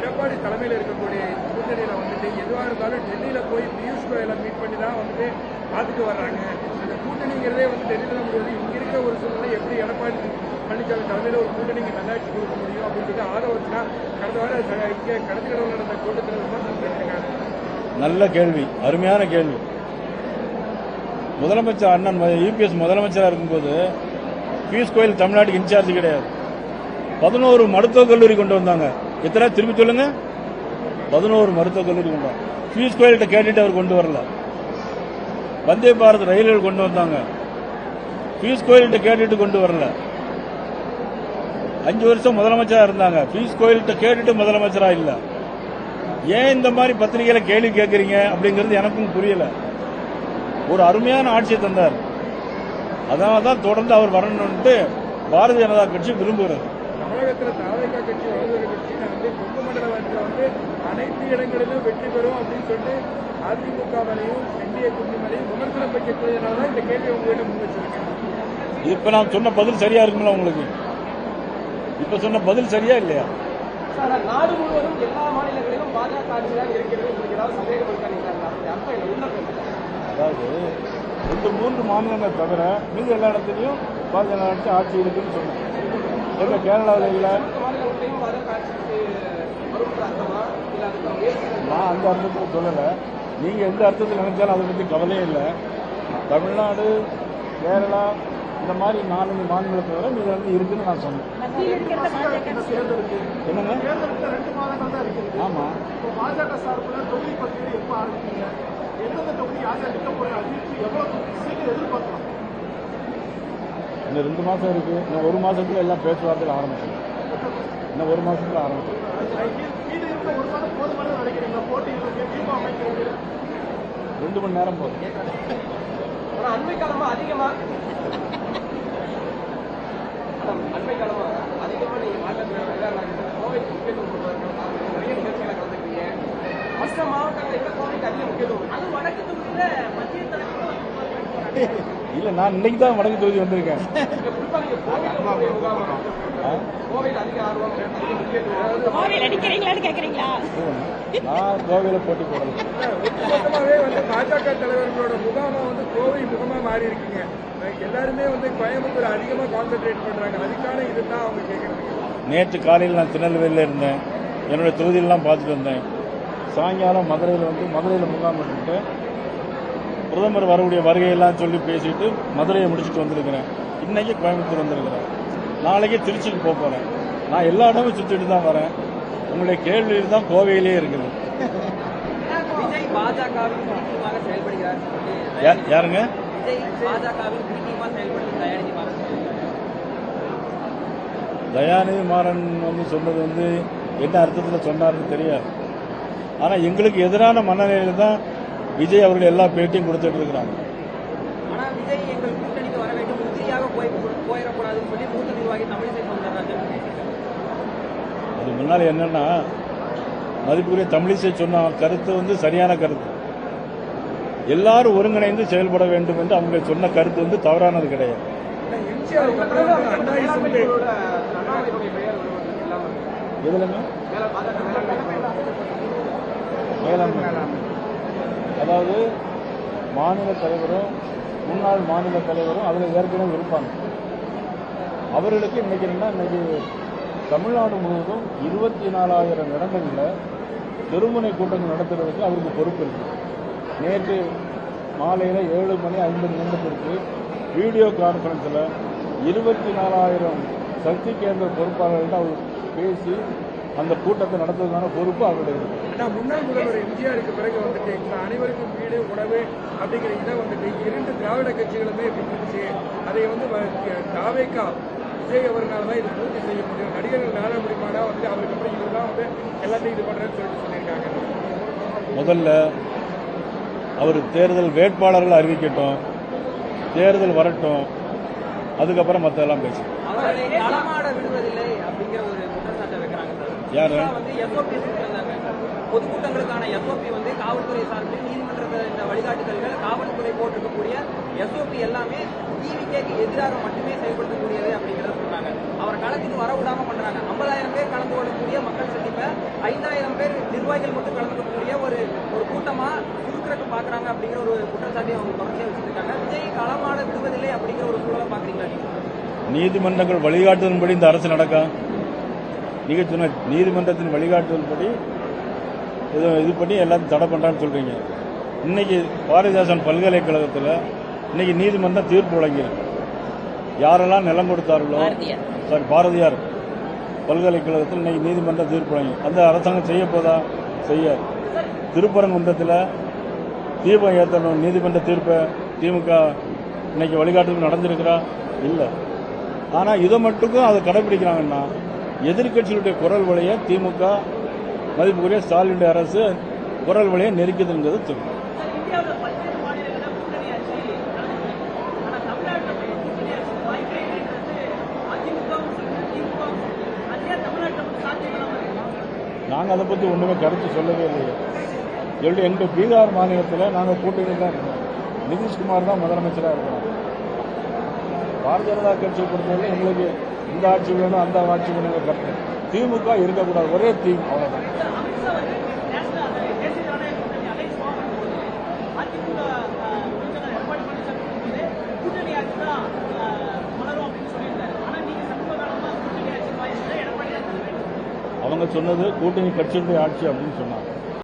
எடப்பாடி தலைமையில் இருக்கக்கூடிய கூட்டணியில வந்துட்டு எதுவாக இருந்தாலும் டெல்லியில போய் பியூஷ் கோயலை மீட் பண்ணி தான் வந்துட்டு பார்த்துட்டு வர்றாங்க. அந்த கூட்டணிங்கிறதே வந்து டெல்லியில முடியாது. இங்க இருக்க ஒரு சூழ்நிலை எப்படி எடப்பாடி பழனிசாமி தலைமையில் ஒரு கூட்டணிக்கு நல்லாட்சி கொடுக்க முடியும் அப்படின்னு சொல்லி ஆதரவுச்சுன்னா கடந்த வாரம் இங்கே கடந்த கடவுள் நடந்த கூட்டத்தில் விமர்சனம் பண்ணிருக்காங்க. நல்ல கேள்வி, அருமையான கேள்வி. முதலமைச்சர் அண்ணன் யூபிஎஸ் முதலமைச்சராக இருக்கும்போது பியூஷ் கோயல் தமிழ்நாட்டுக்கு இன்சார்ஜ் கிடையாது. 11 மருத்துவக் கல்லூரி கொண்டு வந்தாங்க. எத்தனை திரும்பி சொல்லுங்க? 11 மருத்துவக் கல்லூரி கொண்டு வந்தாங்க. பியூஷ் கோயல்கிட்ட கேட்டுட்டு அவர் கொண்டு வரல. வந்தே பாரத் ரயில்கள் கொண்டு வந்தாங்க. பியூஷ் கோயல்கிட்ட கேட்டுட்டு கொண்டு வரல. 5 வருஷம் முதலமைச்சரா இருந்தாங்க. பியூஷ் கோயல்கிட்ட கேட்டுட்டு முதலமைச்சரா இல்ல. ஏன் இந்த மாதிரி பத்திரிகையில கேள்வி கேட்கறீங்க அப்படிங்கிறது எனக்கும் புரியல. ஒரு அருமையான ஆட்சியை தந்தார். அதனாலதான் தொடர்ந்து அவர் வரணும்னு பாரதிய ஜனதா கட்சி விரும்புகிறது. தமிழகத்தில் தாவேகா கட்சி வலதுசாரி கட்சி வந்து கொங்கு மண்டலத்தில் வந்து அனைத்து இடங்களிலும் வெற்றி பெறும் அப்படின்னு சொல்லிட்டு அதிமுக மேலையும் என்டிஏ கூட்டணி மேலையும் விமர்சனம் வைக்கக்கூடியதுனால இந்த கேள்வி உங்ககிட்ட முன் வச்சிருக்கேன். இப்ப நான் சொன்ன பதில் சரியா இருக்குங்களா உங்களுக்கு? இப்ப சொன்ன பதில் சரியா இல்லையா? நாடு முழுவதும் எல்லா மாநிலங்களிலும் பாஜக ஆட்சி தான் இருக்கிறது. உங்களுக்கு ஏதாவது சந்தேகம் இருக்கா? அதாவது 2-3 மாநிலங்கள் தவிர மீது எல்லா இடத்துலையும் பாரதிய ஜனதா ஆட்சி இருக்குன்னு சொன்னேன். எங்க கேரளாவில் இல்ல. நான் அந்த அர்த்தத்தில் சொல்லல. நீங்க எந்த அர்த்தத்தில் நினைச்சாலும் அதை பற்றி கவலையே இல்லை. தமிழ்நாடு, கேரளா இந்த மாதிரி 4 மாநிலத்தை தவிர இது வந்து இருக்குன்னு நான் சொன்னேன். என்னங்க? ஆமா. பாஜக சார்பில் தொகுதி பத்திரிகை எப்ப ஆரம்பிச்சீங்க? எந்தெந்த தொகுதி யார் அளிக்க போற அறிவிப்பு எவ்வளவு சீக்கிரம் எதிர்பார்க்கலாம்? இன்னும் 2 மாசம் இருக்கு. இன்னும் 1 மாசத்துல எல்லாம் பேச்சுவார்த்தையில் ஆரம்பிச்சிடும். இன்னும் 1 மாசத்துல ஆரம்பிச்சிடும். 1 மாதம் போதுமான நினைக்கிறீங்களா? போட்டி தீபம் அமைக்கிறது 2 மணி நேரம் போதும். அண்மை காலமா நீங்க மாநிலத்தில் கோவைக்கு முக்கியத்துவம் கொடுப்பதற்கு நிறைய நிகழ்ச்சிகளை கலந்துக்கிறீங்க. மற்ற மாவட்டங்களை விட கோவைக்கு அதிக முக்கியத்துவம். அது வடக்கு தொகுதியில மத்திய தலைவர் இல்ல, நான் இன்னைக்கு தான் வடக்கு தொகுதி வந்திருக்கேன். கோவையில் அதிக ஆர்வம், அதிக முக்கியத்துவம். கோவையில் அடிக்கிறீங்களான்னு கேட்கறீங்களா? நான் கோவையில போட்டி போடல. மொத்தமாவே வந்து பாஜக தலைவர்களோட முகாமா வந்து கோவை முகமா மாறி இருக்குங்க. எல்லாருமே வந்து கோயம்புத்தூர் அதிகமா கான்சென்ட்ரேட் பண்றாங்க. அதுக்கான இதுதான் அவங்க கேட்கறாங்க. நேற்று காலையில் நான் திருநெல்வேலியில் இருந்தேன். என்னுடைய தொகுதியிலாம் பார்த்துட்டு வந்தேன். சாயங்காலம் மதுரையில் முகாம் பண்ணிட்டு பிரதமர் வரக்கூடிய வருகையெல்லாம் சொல்லி பேசிட்டு மதுரையை முடிச்சுட்டு வந்திருக்கிறேன். இன்னைக்கு கோயம்புத்தூர் வந்திருக்கிறேன். நாளைக்கு திருச்சிக்கு போறேன். நான் எல்லா இடமும் சுற்றிட்டு தான் வரேன். உங்களுடைய கேள்வியில் தான் கோவையிலே இருக்குது. விஜய் பாஜகவின் முக்கியமாக செயல்படுகிறார். யாருங்க? விஜய் பாஜகவின் முக்கியமாக செயல்படுத்த தயாநிதி மாறன் வந்து சொன்னது வந்து என்ன அர்த்தத்தில் சொன்னார்னு தெரியாது. ஆனால் எங்களுக்கு எதிரான மனநிலையில தான் விஜய் அவர்கள் எல்லா பேட்டியும் கொடுத்துட்டு இருக்கிறாங்க. ஆனால் விஜய் எங்கள் கூட்டணிக்கு வர வேண்டும், உறுதியாக போயிடக்கூடாதுன்னு சொல்லி மூத்த நிர்வாகி தமிழிசை சவுந்தரராஜன். அது முன்னால் என்னன்னா, மதிப்புக்குரிய தமிழிசை சொன்ன கருத்து வந்து சரியான கருத்து. எல்லாரும் ஒருங்கிணைந்து செயல்பட வேண்டும் என்று அவங்க சொன்ன கருத்து வந்து தவறானது கிடையாது. அதாவது மாநில தலைவரும் முன்னாள் மாநில தலைவரும் அதில் ஏற்கனவே இருப்பாங்க. அவர்களுக்கு இன்னைக்கு தமிழ்நாடு முழுவதும் 24,000 இடங்களில் தெருமுனை கூட்டங்கள் நடத்துறதுக்கு அவருக்கு பொறுப்பு இருக்கு. நேற்று மாலையில் 7:50 வீடியோ கான்பரன்ஸில் 24,000 சக்தி கேந்திர பொறுப்பாளர்கள்ட்ட அவர் பேசி அந்த கூட்டத்தை நடத்துவதற்கான பொறுப்பு அவருடைய. முன்னாள் முதல்வர் எம்ஜிஆருக்கு பிறகு வந்துட்டு அனைவருக்கும் வீடு உணவு அப்படிங்கிற இதை வந்துட்டு 2 திராவிட கட்சிகளுமே விட்டுச்சு. அதை வந்து தாவேகா விஜய் அவர்களால் தான் இது பூர்த்தி செய்ய முடியும். நடிகர்கள் நாட முடியுமானா வந்து அவருக்கு அப்புறம் இவர் தான் வந்து எல்லாத்தையும் இது பண்றேன்னு சொல்லியிருக்காங்க. முதல்ல அவர் தேர்தல் வேட்பாளர்கள் அறிவிக்கட்டும், தேர்தல் வரட்டும், அதுக்கப்புறம் மற்றெல்லாம் பேசு. விடுவதில்லை அப்படிங்கிற ஒரு குற்றச்சாட்டை வைக்கிறாங்க சார். யாரு வந்து எஸ்ஓபி பொதுக்கூட்டங்களுக்கான எஸ்ஓபி வந்து காவல்துறை சார்பில் நீதிமன்றத்தில் இந்த வழிகாட்டுதல்கள் காவல்துறை போட்டிருக்கக்கூடிய எஸ்ஓபி எல்லாமே டிவிகேக்கு எதிராக மட்டுமே செயல்படுத்தக்கூடியது அப்படிங்கிறத சொல்றாங்க. அவர் களத்துக்கு வர விடாம பண்றாங்க. 50,000 பேர் கலந்து கொள்ளக்கூடிய மக்கள் சந்திப்பை 5,000 பண்றாங்க அப்படிங்கிற ஒரு குற்றச்சாட்டையும் அவங்க தொடர்ச்சியா வச்சுட்டு இருக்காங்க. விஜய் களமாட விடுவதில்லை அப்படிங்கிற ஒரு சூழலை பாக்குறீங்களா நீங்க? நீதிமன்றங்கள் வழிகாட்டுதன்படி இந்த அரசு நடக்கா? நீங்க சொன்ன நீதிமன்றத்தின் வழிகாட்டுதல்படி இது பண்ணி எல்லாத்தையும் தடை பண்றான்னு சொல்றீங்க. இன்னைக்கு பாரதிதாசன் பல்கலைக்கழகத்தில் இன்னைக்கு நீதிமன்றம் தீர்ப்பு வழங்கியிருக்கு. யாரெல்லாம் நிலம் கொடுத்தார்களோ பாரதியார் பல்கலைக்கழகத்தில் இன்னைக்கு நீதிமன்றம் தீர்ப்பு வழங்கி அந்த அரசாங்கம் செய்ய போதா? செய்ய. திருப்பரங்குன்றத்தில் தீபம் ஏற்றணும் நீதிமன்ற தீர்ப்பை திமுக இன்னைக்கு வழிகாட்டுதல் நடந்திருக்கிறா? இல்லை. ஆனால் இதை மட்டுக்கும் அதை கடைபிடிக்கிறாங்கன்னா எதிர்கட்சிகளுடைய குரல் வழியை திமுக மதிப்புக்குரிய ஸ்டாலினுடைய அரசு குரல் வழியை நெருக்குதுங்கிறது தெரியும். நாங்கள் அதை பற்றி ஒன்றுமே கருத்து சொல்லவே இல்லையே. எங்களுடைய பீகார் மாநிலத்தில் நாங்கள் கூட்டணி தான் இருக்கோம். நிதிஷ்குமார் தான் முதலமைச்சராக இருக்கிறோம். பாரதிய ஜனதா கட்சியை பொறுத்தவரை எங்களுக்கு இந்த ஆட்சி வேணும் அந்த ஆட்சி வேணும் கருத்து. திமுக இருக்கக்கூடாது, ஒரே தீம், அவ்வளோதான். அவங்க சொன்னது கூட்டணி கட்சியுடைய ஆட்சி அப்படின்னு சொன்னாங்க.